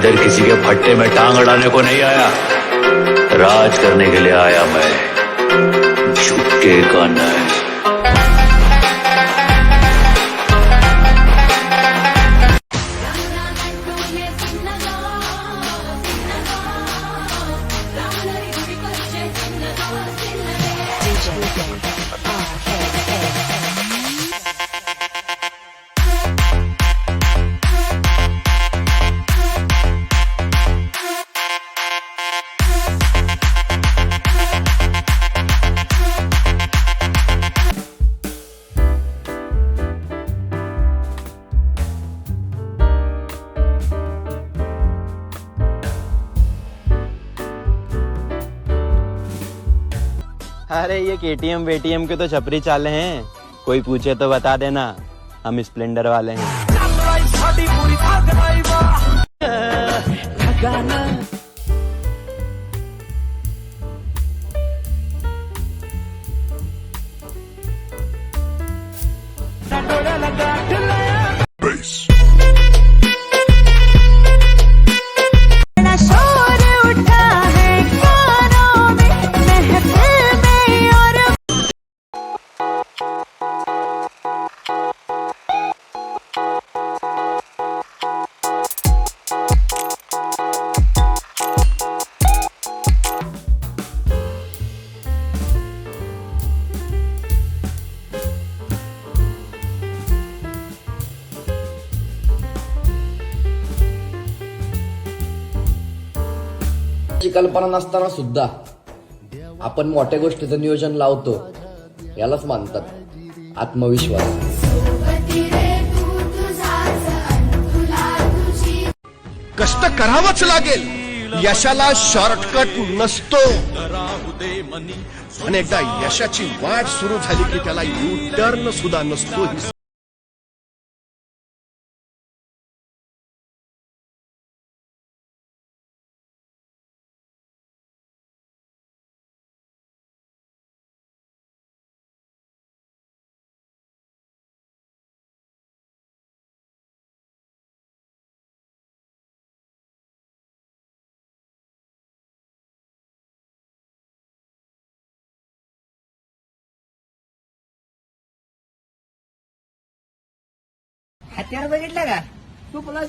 इधर किसी के फट्टे में टांग अड़ाने को नहीं आया, राज करने के लिए आया मैं। झुकेगा नहीं। अरे ये केटीएम वेटीएम के तो छपरी चाले हैं, कोई पूछे तो बता देना हम स्प्लेंडर वाले हैं। कल्पना नसताना सुद्धा आपण मोठ्या गोष्टीचं नियोजन लावतो, यालाच मानतात आत्मविश्वास। कष्ट करावंच लागेल, यशाला शॉर्टकट नसतो। आणि एकदा यशाची वाट सुरू झाली की त्याला यू टर्न सुद्धा नसतो। हत्यार बघितलं का? चुपला